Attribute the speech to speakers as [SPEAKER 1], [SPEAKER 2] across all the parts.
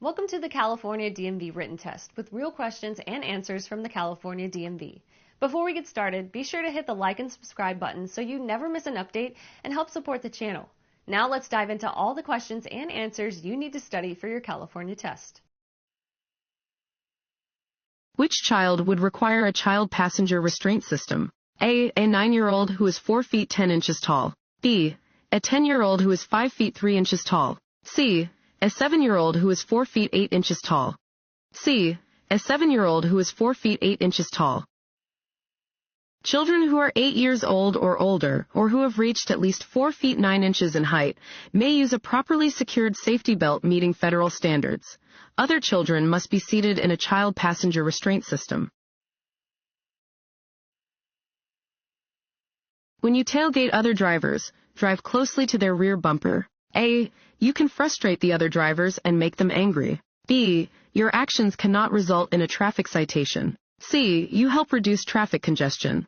[SPEAKER 1] Welcome to the California DMV Written Test with real questions and answers from the California DMV. Before we get started, be sure to hit the like and subscribe button so you never miss an update and help support the channel. Now let's dive into all the questions and answers you need to study for your California test.
[SPEAKER 2] Which child would require a child passenger restraint system? A 9-year-old who is 4 feet 10 inches tall. B, a 10-year-old who is 5 feet 3 inches tall. C, a 7-year-old who is 4 feet 8 inches tall. C, a 7-year-old who is 4 feet 8 inches tall. Children who are 8 years old or older, or who have reached at least 4 feet 9 inches in height, may use a properly secured safety belt meeting federal standards. Other children must be seated in a child passenger restraint system. When you tailgate other drivers, drive closely to their rear bumper. A, you can frustrate the other drivers and make them angry. B, your actions cannot result in a traffic citation. C, you help reduce traffic congestion.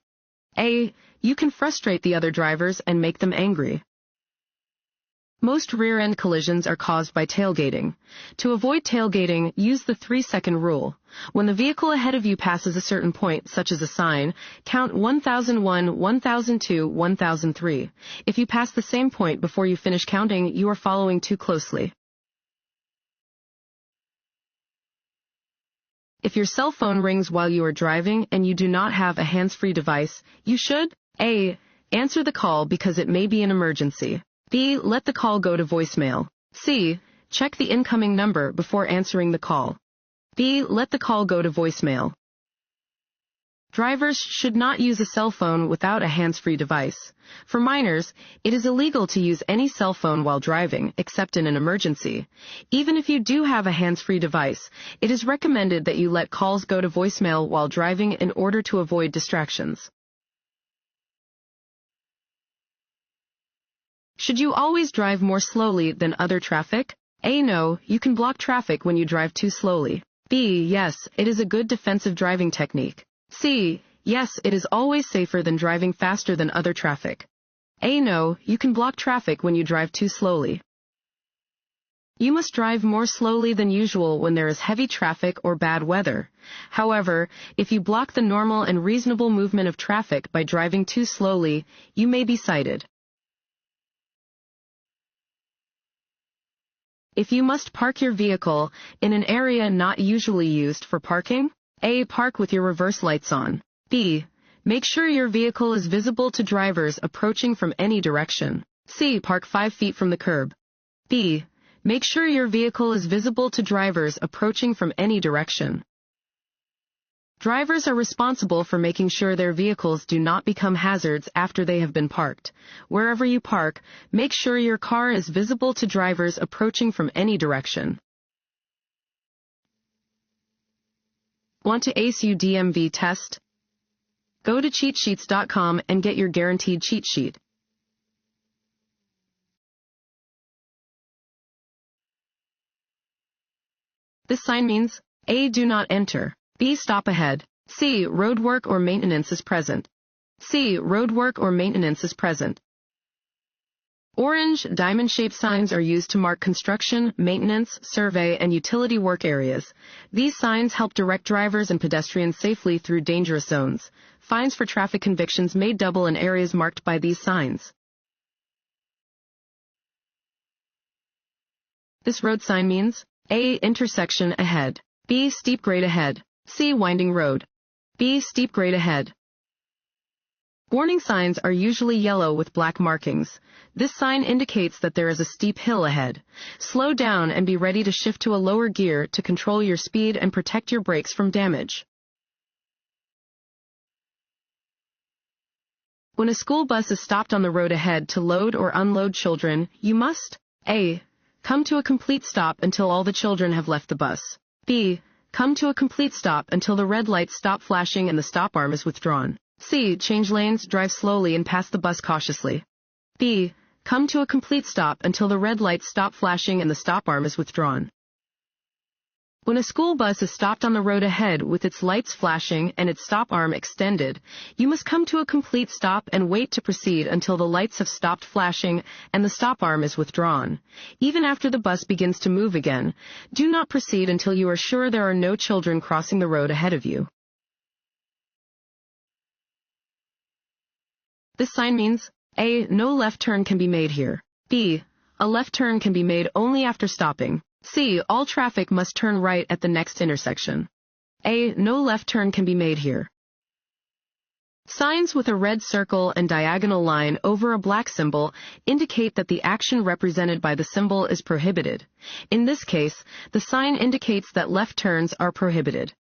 [SPEAKER 2] A, you can frustrate the other drivers and make them angry. Most rear-end collisions are caused by tailgating. To avoid tailgating, use the 3-second rule. When the vehicle ahead of you passes a certain point, such as a sign, count 1001, 1002, 1003. If you pass the same point before you finish counting, you are following too closely. If your cell phone rings while you are driving and you do not have a hands-free device, you should A, answer the call because it may be an emergency. B, let the call go to voicemail. C, check the incoming number before answering the call. B, let the call go to voicemail. Drivers should not use a cell phone without a hands-free device. For minors, it is illegal to use any cell phone while driving, except in an emergency. Even if you do have a hands-free device, it is recommended that you let calls go to voicemail while driving in order to avoid distractions. Should you always drive more slowly than other traffic? A, no, you can block traffic when you drive too slowly. B, yes, it is a good defensive driving technique. C, yes, it is always safer than driving faster than other traffic. A, no, you can block traffic when you drive too slowly. You must drive more slowly than usual when there is heavy traffic or bad weather. However, if you block the normal and reasonable movement of traffic by driving too slowly, you may be cited. If you must park your vehicle in an area not usually used for parking, A, park with your reverse lights on. B, make sure your vehicle is visible to drivers approaching from any direction. C, park 5 feet from the curb. B, make sure your vehicle is visible to drivers approaching from any direction. Drivers are responsible for making sure their vehicles do not become hazards after they have been parked. Wherever you park, make sure your car is visible to drivers approaching from any direction. Want to ace your DMV test? Go to cheatsheets.com and get your guaranteed cheat sheet. This sign means A, do not enter. B, stop ahead. C, roadwork or maintenance is present. C, roadwork or maintenance is present. Orange, diamond-shaped signs are used to mark construction, maintenance, survey, and utility work areas. These signs help direct drivers and pedestrians safely through dangerous zones. Fines for traffic convictions may double in areas marked by these signs. This road sign means A, intersection ahead. B, steep grade ahead. C, winding road. B, steep grade ahead. Warning signs are usually yellow with black markings. This sign indicates that there is a steep hill ahead. Slow down and be ready to shift to a lower gear to control your speed and protect your brakes from damage. When a school bus is stopped on the road ahead to load or unload children, you must A, come to a complete stop until all the children have left the bus. B, come to a complete stop until the red lights stop flashing and the stop arm is withdrawn. C, change lanes, drive slowly and pass the bus cautiously. B, come to a complete stop until the red lights stop flashing and the stop arm is withdrawn. When a school bus is stopped on the road ahead with its lights flashing and its stop arm extended, you must come to a complete stop and wait to proceed until the lights have stopped flashing and the stop arm is withdrawn. Even after the bus begins to move again, do not proceed until you are sure there are no children crossing the road ahead of you. This sign means A. No left turn can be made here. B. A left turn can be made only after stopping. C. All traffic must turn right at the next intersection. A. No left turn can be made here. Signs with a red circle and diagonal line over a black symbol indicate that the action represented by the symbol is prohibited. In this case, the sign indicates that left turns are prohibited.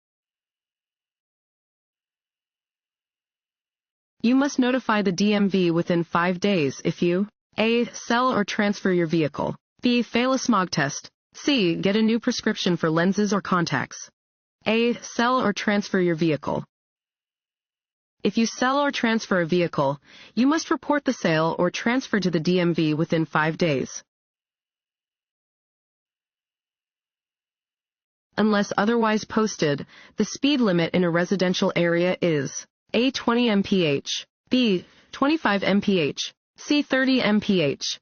[SPEAKER 2] You must notify the DMV within 5 days if you A. Sell or transfer your vehicle. B. Fail a smog test. C. Get a new prescription for lenses or contacts. A. Sell or transfer your vehicle. If you sell or transfer a vehicle, you must report the sale or transfer to the DMV within 5 days. Unless otherwise posted, the speed limit in a residential area is A. 20 mph, B. 25 mph, C. 30 mph,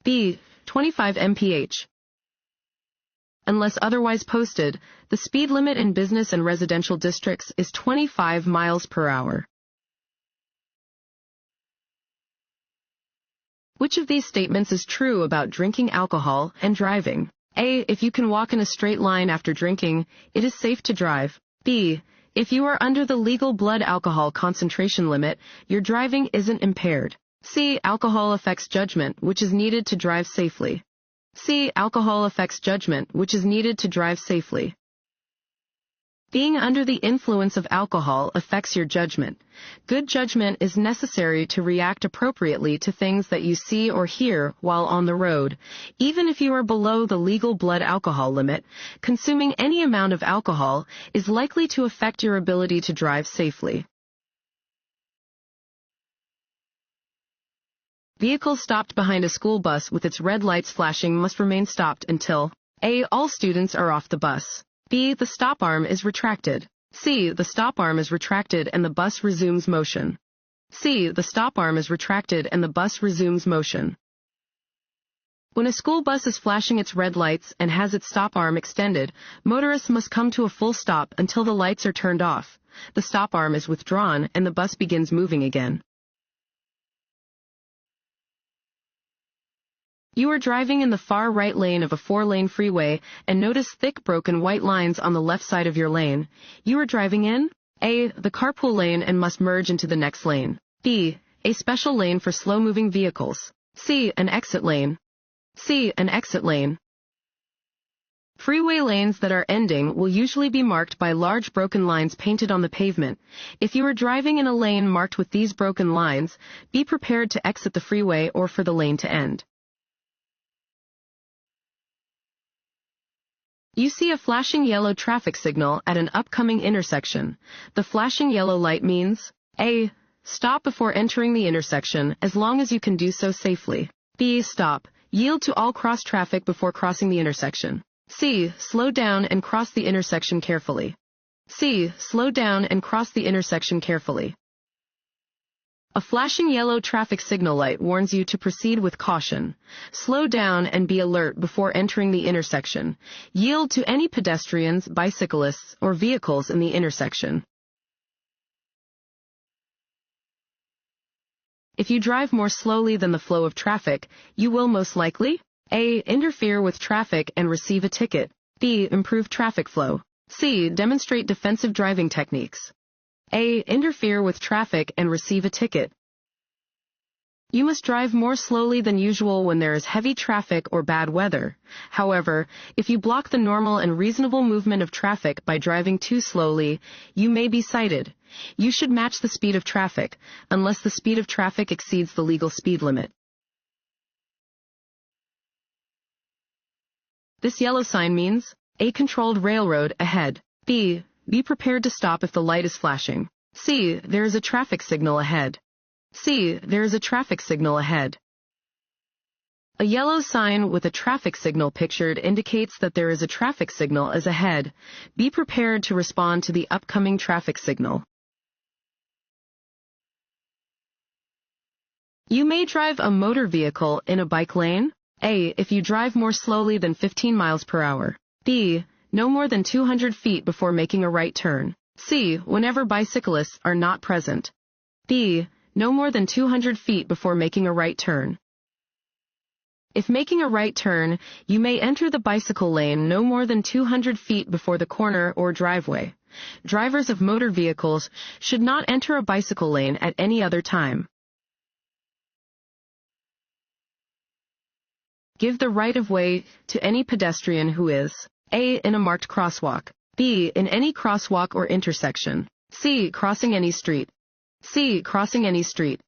[SPEAKER 2] B. 25 mph. Unless otherwise posted, the speed limit in business and residential districts is 25 miles per hour. Which of these statements is true about drinking alcohol and driving? A. If you can walk in a straight line after drinking, it is safe to drive. B. If you are under the legal blood alcohol concentration limit, your driving isn't impaired. C. Alcohol affects judgment, which is needed to drive safely. C. Alcohol affects judgment, which is needed to drive safely. Being under the influence of alcohol affects your judgment. Good judgment is necessary to react appropriately to things that you see or hear while on the road. Even if you are below the legal blood alcohol limit, consuming any amount of alcohol is likely to affect your ability to drive safely. Vehicles stopped behind a school bus with its red lights flashing must remain stopped until A. All students are off the bus. B. The stop arm is retracted. C. The stop arm is retracted and the bus resumes motion. C. The stop arm is retracted and the bus resumes motion. When a school bus is flashing its red lights and has its stop arm extended, motorists must come to a full stop until the lights are turned off, the stop arm is withdrawn, and the bus begins moving again. You are driving in the far right lane of a 4-lane freeway and notice thick broken white lines on the left side of your lane. You are driving in A. The carpool lane and must merge into the next lane. B. A special lane for slow-moving vehicles. C. An exit lane. C. An exit lane. Freeway lanes that are ending will usually be marked by large broken lines painted on the pavement. If you are driving in a lane marked with these broken lines, be prepared to exit the freeway or for the lane to end. You see a flashing yellow traffic signal at an upcoming intersection. The flashing yellow light means A. Stop before entering the intersection as long as you can do so safely. B. Stop. Yield to all cross traffic before crossing the intersection. C. Slow down and cross the intersection carefully. C. Slow down and cross the intersection carefully. A flashing yellow traffic signal light warns you to proceed with caution. Slow down and be alert before entering the intersection. Yield to any pedestrians, bicyclists, or vehicles in the intersection. If you drive more slowly than the flow of traffic, you will most likely A. Interfere with traffic and receive a ticket. B. Improve traffic flow. C. Demonstrate defensive driving techniques. A. Interfere with traffic and receive a ticket. You must drive more slowly than usual when there is heavy traffic or bad weather. However, if you block the normal and reasonable movement of traffic by driving too slowly, you may be cited. You should match the speed of traffic, unless the speed of traffic exceeds the legal speed limit. This yellow sign means A. Controlled railroad ahead. B. Be prepared to stop if the light is flashing. C. There is a traffic signal ahead. C. There is a traffic signal ahead. A yellow sign with a traffic signal pictured indicates that there is a traffic signal as ahead. Be prepared to respond to the upcoming traffic signal. You may drive a motor vehicle in a bike lane. A. If you drive more slowly than 15 miles per hour. B. No more than 200 feet before making a right turn. C. Whenever bicyclists are not present. D. No more than 200 feet before making a right turn. If making a right turn, you may enter the bicycle lane no more than 200 feet before the corner or driveway. Drivers of motor vehicles should not enter a bicycle lane at any other time. Give the right-of-way to any pedestrian who is A. In a marked crosswalk. B. In any crosswalk or intersection. C. Crossing any street. C. Crossing any street.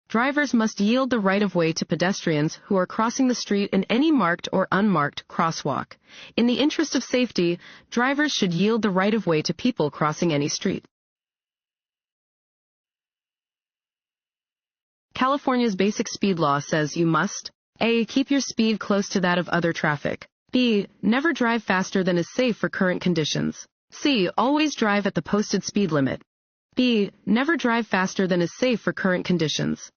[SPEAKER 2] Drivers must yield the right-of-way to pedestrians who are crossing the street in any marked or unmarked crosswalk. In the interest of safety, drivers should yield the right-of-way to people crossing any street. California's basic speed law says you must A. Keep your speed close to that of other traffic. B. Never drive faster than is safe for current conditions. C. Always drive at the posted speed limit. B. Never drive faster than is safe for current conditions.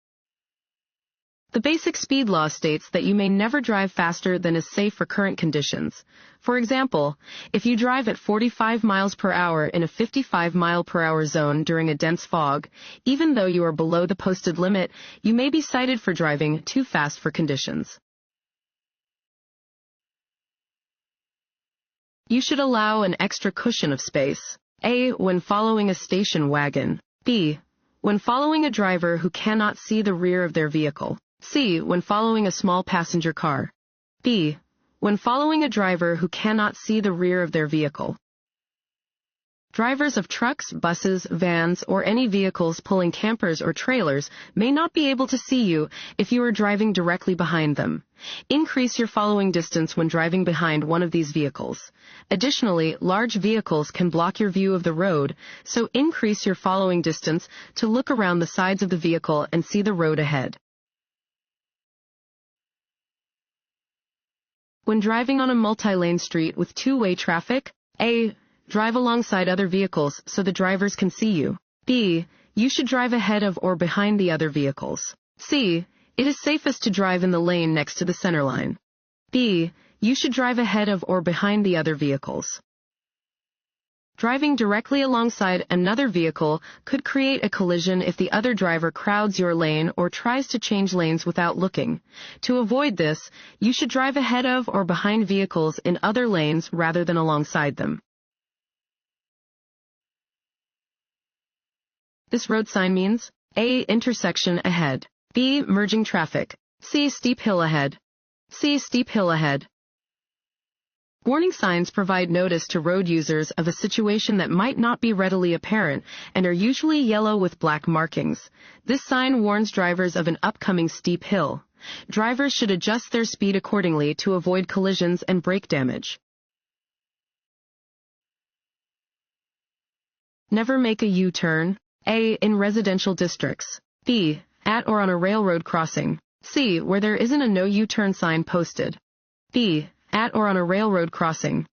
[SPEAKER 2] The basic speed law states that you may never drive faster than is safe for current conditions. For example, if you drive at 45 miles per hour in a 55 mile per hour zone during a dense fog, even though you are below the posted limit, you may be cited for driving too fast for conditions. You should allow an extra cushion of space. A. When following a station wagon. B. When following a driver who cannot see the rear of their vehicle. C. When following a small passenger car. B. When following a driver who cannot see the rear of their vehicle. Drivers of trucks, buses, vans, or any vehicles pulling campers or trailers may not be able to see you if you are driving directly behind them. Increase your following distance when driving behind one of these vehicles. Additionally, large vehicles can block your view of the road, so increase your following distance to look around the sides of the vehicle and see the road ahead. When driving on a multi-lane street with two-way traffic, A. Drive alongside other vehicles so the drivers can see you. B. You should drive ahead of or behind the other vehicles. C. It is safest to drive in the lane next to the center line. B. You should drive ahead of or behind the other vehicles. Driving directly alongside another vehicle could create a collision if the other driver crowds your lane or tries to change lanes without looking. To avoid this, you should drive ahead of or behind vehicles in other lanes rather than alongside them. This road sign means A. Intersection ahead. B. Merging traffic. C. Steep hill ahead. C. Steep hill ahead. Warning signs provide notice to road users of a situation that might not be readily apparent and are usually yellow with black markings. This sign warns drivers of an upcoming steep hill. Drivers should adjust their speed accordingly to avoid collisions and brake damage. Never make a U-turn. A. In residential districts. B. At or on a railroad crossing. C. Where there isn't a no U-turn sign posted. B. At or on a railroad crossing.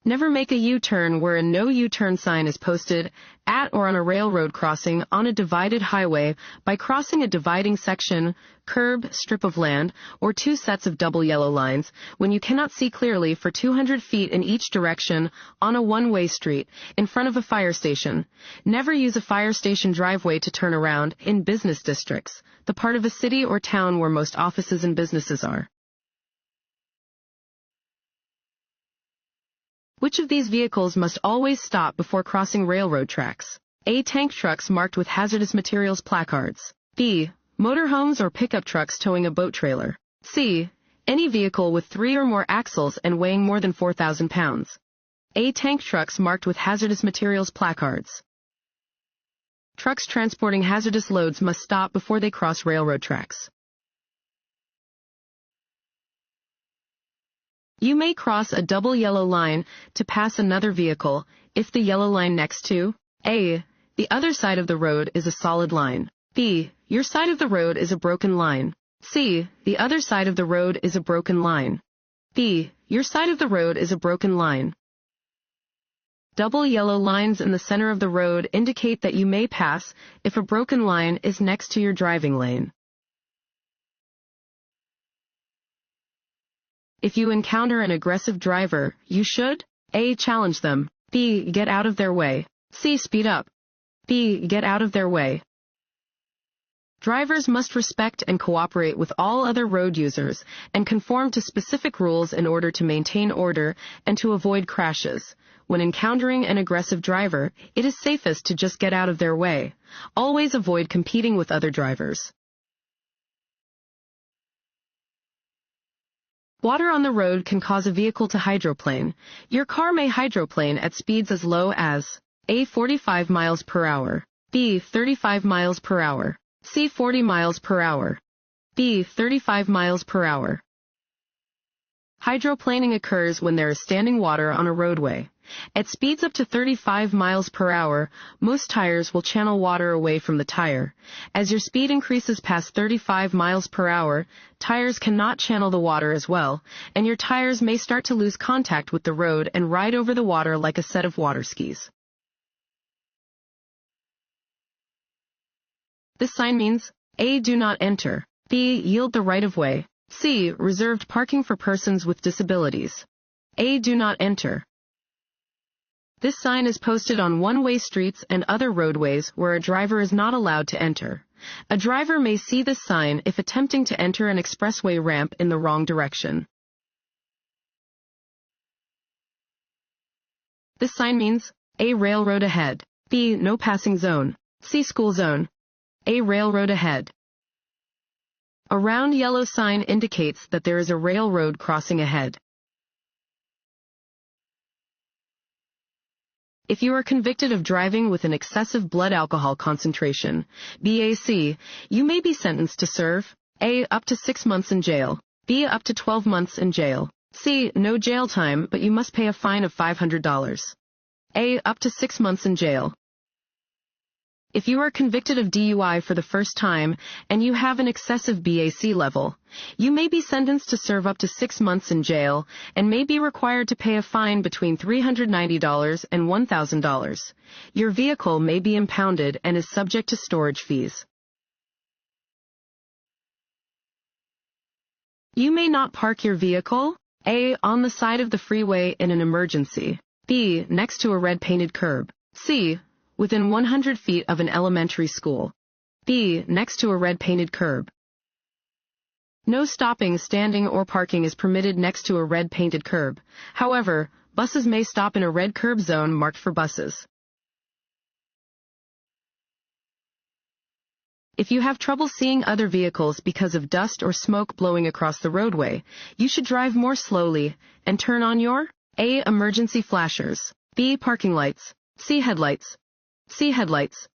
[SPEAKER 2] Never make a U-turn where a no U-turn sign is posted at or on a railroad crossing on a divided highway by crossing a dividing section, curb, strip of land, or two sets of double yellow lines when you cannot see clearly for 200 feet in each direction on a one-way street in front of a fire station. Never use a fire station driveway to turn around in business districts, the part of a city or town where most offices and businesses are. Which of these vehicles must always stop before crossing railroad tracks? A. Tank trucks marked with hazardous materials placards. B. Motorhomes or pickup trucks towing a boat trailer. C. Any vehicle with 3 or more axles and weighing more than 4,000 pounds. A. Tank trucks marked with hazardous materials placards. Trucks transporting hazardous loads must stop before they cross railroad tracks. You may cross a double yellow line to pass another vehicle if the yellow line next to A. The other side of the road is a solid line. B. Your side of the road is a broken line. C. The other side of the road is a broken line. B. Your side of the road is a broken line. Double yellow lines in the center of the road indicate that you may pass if a broken line is next to your driving lane. If you encounter an aggressive driver, you should A. Challenge them. B. Get out of their way. C. Speed up. B. Get out of their way. Drivers must respect and cooperate with all other road users and conform to specific rules in order to maintain order and to avoid crashes. When encountering an aggressive driver, it is safest to just get out of their way. Always avoid competing with other drivers. Water on the road can cause a vehicle to hydroplane. Your car may hydroplane at speeds as low as A. 45 miles per hour, B. 35 miles per hour, C. 40 miles per hour, B. 35 miles per hour. Hydroplaning occurs when there is standing water on a roadway. At speeds up to 35 miles per hour, most tires will channel water away from the tire. As your speed increases past 35 miles per hour, tires cannot channel the water as well, and your tires may start to lose contact with the road and ride over the water like a set of water skis. This sign means A. Do not enter, B. Yield the right-of-way, C. Reserved parking for persons with disabilities. A. Do not enter. This sign is posted on one-way streets and other roadways where a driver is not allowed to enter. A driver may see this sign if attempting to enter an expressway ramp in the wrong direction. This sign means A. Railroad ahead, B. No passing zone, C. School zone, A. Railroad ahead. A round yellow sign indicates that there is a railroad crossing ahead. If you are convicted of driving with an excessive blood alcohol concentration, BAC, you may be sentenced to serve A. Up to 6 months in jail, B. Up to 12 months in jail, C. No jail time, but you must pay a fine of $500. A. Up to 6 months in jail. If you are convicted of DUI for the first time and you have an excessive BAC level, you may be sentenced to serve up to 6 months in jail and may be required to pay a fine between $390 and $1,000. Your vehicle may be impounded and is subject to storage fees. You may not park your vehicle A. On the side of the freeway in an emergency, B. Next to a red-painted curb, C. Within 100 feet of an elementary school, B. Next to a red-painted curb. No stopping, standing, or parking is permitted next to a red-painted curb. However, buses may stop in a red curb zone marked for buses. If you have trouble seeing other vehicles because of dust or smoke blowing across the roadway, you should drive more slowly and turn on your A. Emergency flashers, B. Parking lights, C. Headlights, C. Headlights.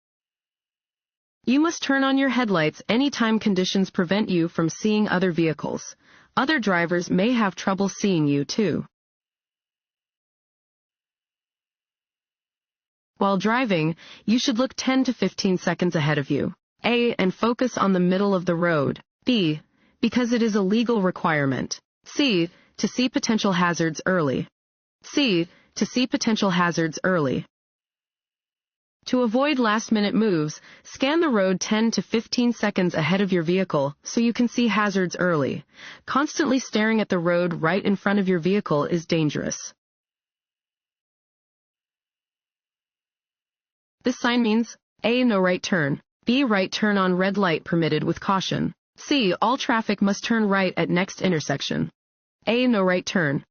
[SPEAKER 2] You must turn on your headlights anytime conditions prevent you from seeing other vehicles. Other drivers may have trouble seeing you too. While driving, you should look 10 to 15 seconds ahead of you. A. And focus on the middle of the road. B. Because it is a legal requirement. C. To see potential hazards early. C. To see potential hazards early. To avoid last-minute moves, scan the road 10 to 15 seconds ahead of your vehicle so you can see hazards early. Constantly staring at the road right in front of your vehicle is dangerous. This sign means A. No right turn, B. Right turn on red light permitted with caution, C. All traffic must turn right at next intersection. A. No right turn.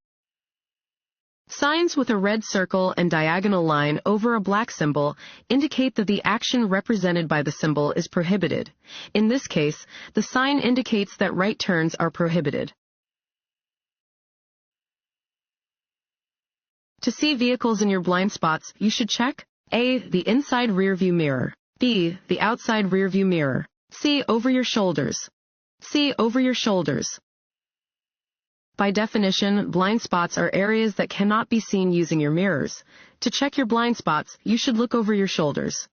[SPEAKER 2] Signs with a red circle and diagonal line over a black symbol indicate that the action represented by the symbol is prohibited. In this case, the sign indicates that right turns are prohibited. To see vehicles in your blind spots, you should check A. The inside rearview mirror, B. The outside rearview mirror, C. Over your shoulders, C. Over your shoulders. By definition, blind spots are areas that cannot be seen using your mirrors. To check your blind spots, you should look over your shoulders.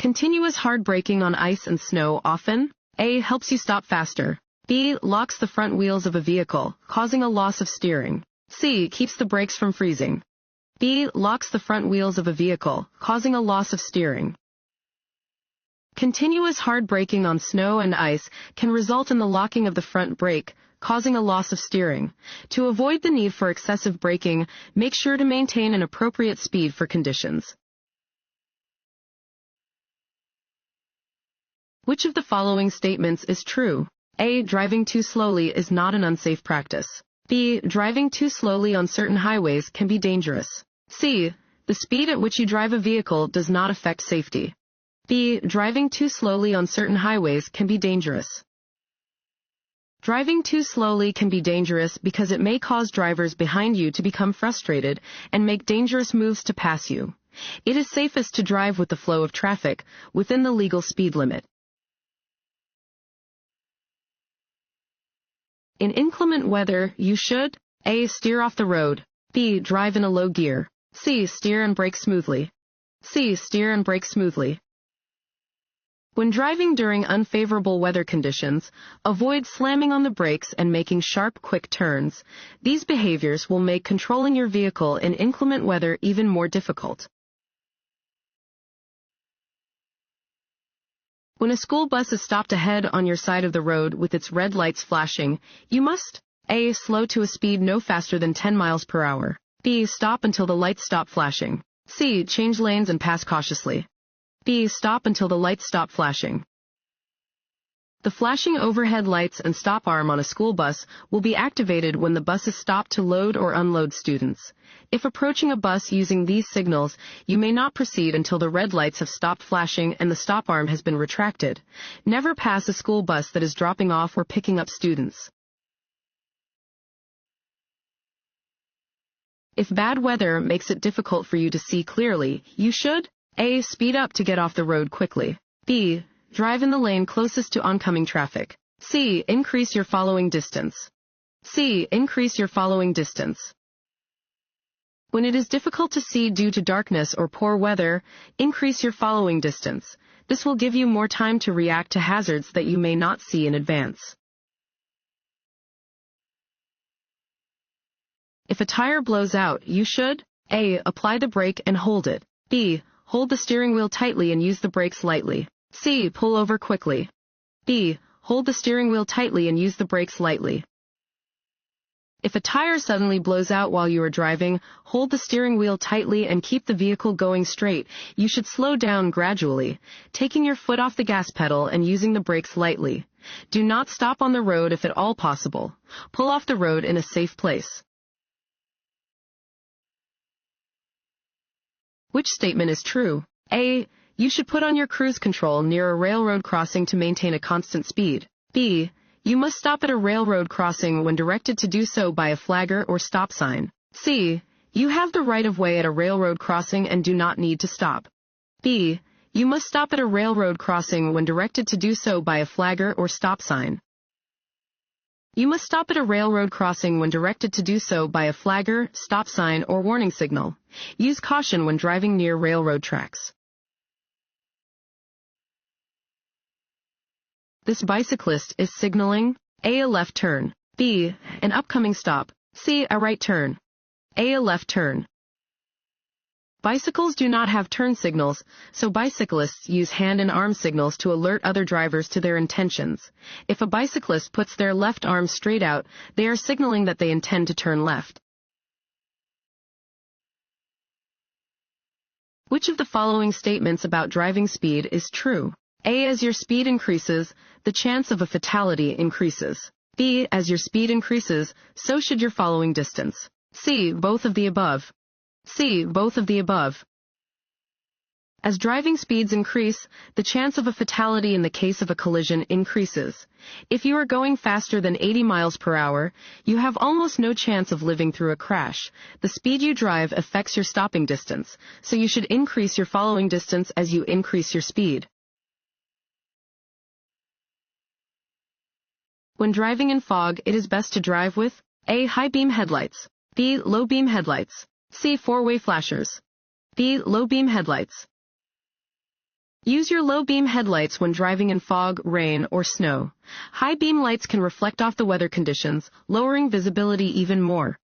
[SPEAKER 2] Continuous hard braking on ice and snow often, A. helps you stop faster. B. locks the front wheels of a vehicle, causing a loss of steering. C. keeps the brakes from freezing. B. locks the front wheels of a vehicle, causing a loss of steering. Continuous hard braking on snow and ice can result in the locking of the front brake, causing a loss of steering. To avoid the need for excessive braking, make sure to maintain an appropriate speed for conditions. Which of the following statements is true? A. Driving too slowly is not an unsafe practice. B. Driving too slowly on certain highways can be dangerous. C. The speed at which you drive a vehicle does not affect safety. B. Driving too slowly on certain highways can be dangerous. Driving too slowly can be dangerous because it may cause drivers behind you to become frustrated and make dangerous moves to pass you. It is safest to drive with the flow of traffic within the legal speed limit. In inclement weather, you should A. steer off the road. B. drive in a low gear. C. steer and brake smoothly. C. steer and brake smoothly. When driving during unfavorable weather conditions, avoid slamming on the brakes and making sharp, quick turns. These behaviors will make controlling your vehicle in inclement weather even more difficult. When a school bus is stopped ahead on your side of the road with its red lights flashing, you must A. slow to a speed no faster than 10 miles per hour. B. stop until the lights stop flashing. C. change lanes and pass cautiously. B. stop until the lights stop flashing. The flashing overhead lights and stop arm on a school bus will be activated when the bus is stopped to load or unload students. If approaching a bus using these signals, you may not proceed until the red lights have stopped flashing and the stop arm has been retracted. Never pass a school bus that is dropping off or picking up students. If bad weather makes it difficult for you to see clearly, you should A. speed up to get off the road quickly. B. drive in the lane closest to oncoming traffic. C. increase your following distance. C. increase your following distance. When it is difficult to see due to darkness or poor weather, increase your following distance. This will give you more time to react to hazards that you may not see in advance. If a tire blows out, you should A. apply the brake and hold it. B. hold the steering wheel tightly and use the brakes lightly. C. pull over quickly. B. hold the steering wheel tightly and use the brakes lightly. If a tire suddenly blows out while you are driving, hold the steering wheel tightly and keep the vehicle going straight. You should slow down gradually, taking your foot off the gas pedal and using the brakes lightly. Do not stop on the road if at all possible. Pull off the road in a safe place. Which statement is true? A. You should put on your cruise control near a railroad crossing to maintain a constant speed. B. You must stop at a railroad crossing when directed to do so by a flagger or stop sign. C. You have the right of way at a railroad crossing and do not need to stop. B. You must stop at a railroad crossing when directed to do so by a flagger or stop sign. You must stop at a railroad crossing when directed to do so by a flagger, stop sign, or warning signal. Use caution when driving near railroad tracks. This bicyclist is signaling A. a left turn. B. an upcoming stop. C. a right turn. A. a left turn. Bicycles do not have turn signals, so bicyclists use hand and arm signals to alert other drivers to their intentions. If a bicyclist puts their left arm straight out, they are signaling that they intend to turn left. Which of the following statements about driving speed is true? A. As your speed increases, the chance of a fatality increases. B. As your speed increases, so should your following distance. C. Both of the above. C. Both of the above. As driving speeds increase, the chance of a fatality in the case of a collision increases. If you are going faster than 80 miles per hour, you have almost no chance of living through a crash. The speed you drive affects your stopping distance, so you should increase your following distance as you increase your speed. When driving in fog, it is best to drive with A. high beam headlights. B. low beam headlights. C. four-way flashers. B. low beam headlights. Use your low beam headlights when driving in fog, rain, or snow. High beam lights can reflect off the weather conditions, lowering visibility even more.